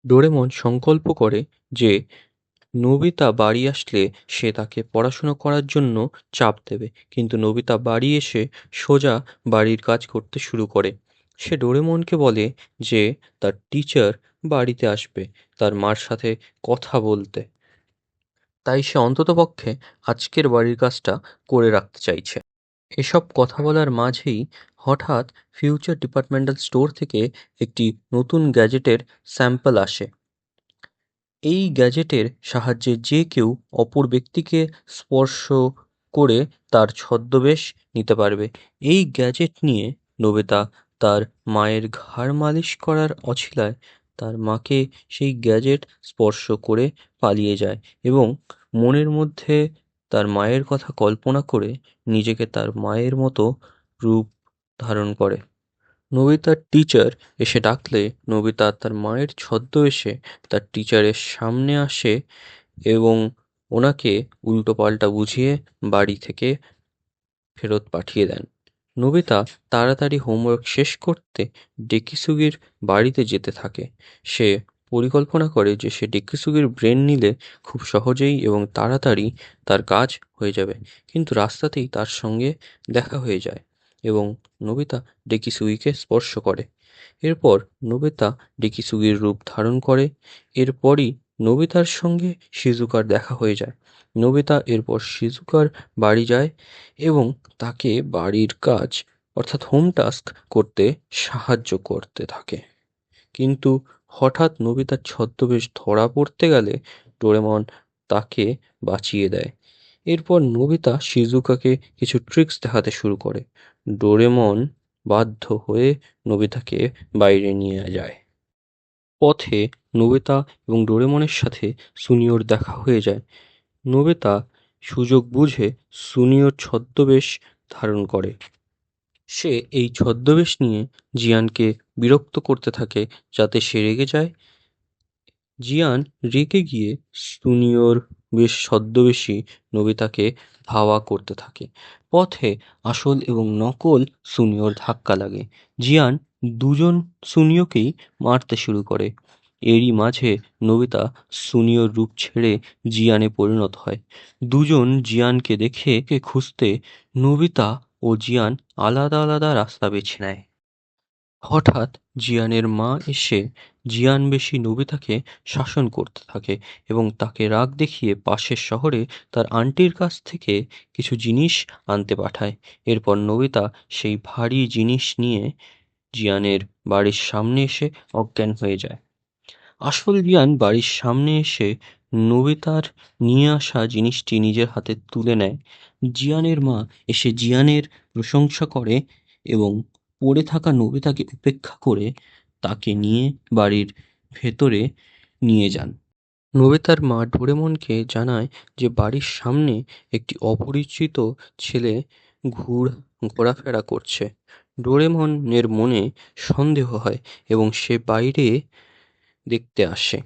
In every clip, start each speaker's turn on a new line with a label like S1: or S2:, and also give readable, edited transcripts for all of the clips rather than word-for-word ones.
S1: Doraemon সংকল্প করে যে নোবিতা বাড়ি আসলে সে তাকে পড়াশুনো করার জন্য চাপ দেবে, কিন্তু নোবিতা বাড়ি এসে সোজা বাড়ির কাজ করতে শুরু করে। সে ডোরেমনকে বলে যে তার টিচার বাড়িতে আসবে তার মার সাথে কথা বলতে, তাই সে অন্ততপক্ষে আজকের বাড়ির কাজটা করে রাখতে চাইছে। এসব কথা বলার মাঝেই হঠাৎ ফিউচার ডিপার্টমেন্টাল স্টোর থেকে একটি নতুন গ্যাজেটের স্যাম্পল আসে। এই গ্যাজেটের সাহায্যে যে কেউ অপর ব্যক্তিকে স্পর্শ করে তার ছদ্মবেশ নিতে পারবে। এই গ্যাজেট নিয়ে নোবিতা তার মায়ের ঘাড় মালিশ করার অছিলায় তার মাকে সেই গ্যাজেট স্পর্শ করে পালিয়ে যায় এবং মনের মধ্যে তার মায়ের কথা কল্পনা করে নিজেকে তার মায়ের মতো রূপ ধারণ করে। নোবিতার টিচার এসে ডাকলে নোবিতা তার মায়ের ছদ্মবেশে তার টিচারের সামনে আসে এবং ওনাকে উল্টোপাল্টা বুঝিয়ে বাড়ি থেকে ফেরত পাঠিয়ে দেন। নোবিতা তাড়াতাড়ি হোমওয়ার্ক শেষ করতে ডেকিসুগির বাড়িতে যেতে থাকে। সে পরিকল্পনা করে যে সে ডেকিসুগির ব্রেন নিলে খুব সহজেই এবং তাড়াতাড়ি তার কাজ হয়ে যাবে, কিন্তু রাস্তাতেই তার সঙ্গে দেখা হয়ে যায় এবং নোবিতা ডেকিসুগিকে স্পর্শ করে। এরপর নোবিতা ডেকিসুগির রূপ ধারণ করে। এরপরই নোবিতার সঙ্গে শিজুকার দেখা হয়ে যায়। নোবিতা এরপর শিজুকার বাড়ি যায় এবং তাকে বাড়ির কাজ অর্থাৎ হোম টাস্ক করতে সাহায্য করতে থাকে, কিন্তু হঠাৎ নোবিতার ছদ্মবেশ ধরা পড়তে গেলে ডোরেমন তাকে বাঁচিয়ে দেয়। এরপর নোবিতা শিজুকাকে কিছু ট্রিক্স দেখাতে শুরু করে। ডোরেমন বাধ্য হয়ে নোবিতাকে বাইরে নিয়ে যায়। পথে নোবিতা এবং ডোরেমনের সাথে সুনিওর দেখা হয়ে যায়। নোবিতা সুযোগ বুঝে সুনিওর ছদ্মবেশ ধারণ করে। সে এই ছদ্মবেশ নিয়ে জিয়ানকে বিরক্ত করতে থাকে যাতে সে রেগে যায়। জিয়ান রেগে গিয়ে সুনিওর ছদ্মবেশী নোবিতাকে ধাওয়া করতে থাকে। পথে আসল এবং নকল সুনিওর ধাক্কা লাগে। জিয়ান দুজন সুনিওকেই মারতে শুরু করে। এরই মাঝে নোবিতা সুনিওর রূপ ছেড়ে জিয়ানে পরিণত হয়। দুজন জিয়ানকে দেখে খুঁজতে নোবিতা ও জিয়ান আলাদা আলাদা রাস্তা বেছে নেয়। হঠাৎ জিয়ানের মা এসে জিয়ানবেশী নোবিতাকে শাসন করতে থাকে এবং তাকে রাগ দেখিয়ে পাশের শহরে তার আন্টির কাছ থেকে কিছু জিনিস আনতে পাঠায়। এরপর নোবিতা সেই ভারী জিনিস নিয়ে জিয়ানের বাড়ির সামনে এসে অজ্ঞান হয়ে যায়। আসল জিয়ান বাড়ির সামনে এসে নোবিতার নিয়ে আসা জিনিসটি নিজের হাতে তুলে নেয়। জিয়ানের মা এসে জিয়ানের প্রশংসা করে এবং পড়ে থাকা নোবিতাকে উপেক্ষা করে তাকে নিয়ে বাড়ির ভেতরে নিয়ে যান। নোবিতার মা ডোরেমনকে জানায় যে বাড়ির সামনে একটি অপরিচিত ছেলে ঘোরাফেরা করছে। ডোরেমনের মনে সন্দেহ হয় এবং সে বাইরে দেখতে আসে।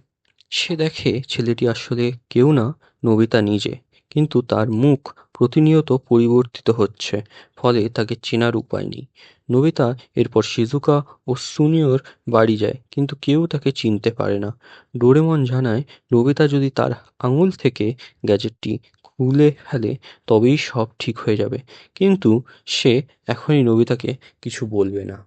S1: সে দেখে ছেলেটি আসলে কেউ না, নোবিতা নিজে, কিন্তু তার মুখ প্রতিনিয়ত পরিবর্তিত হচ্ছে, ফলে তাকে চেনার উপায় নেই। নোবিতা এরপর শিজুকা ও সুনিওর বাড়ি যায়, কিন্তু কেউ তাকে চিনতে পারে না। ডোরেমন জানায় নোবিতা যদি তার আঙুল থেকে গ্যাজেটটি খুলে ফেলে তবেই সব ঠিক হয়ে যাবে, কিন্তু সে এখনই নোবিতাকে কিছু বলবে না।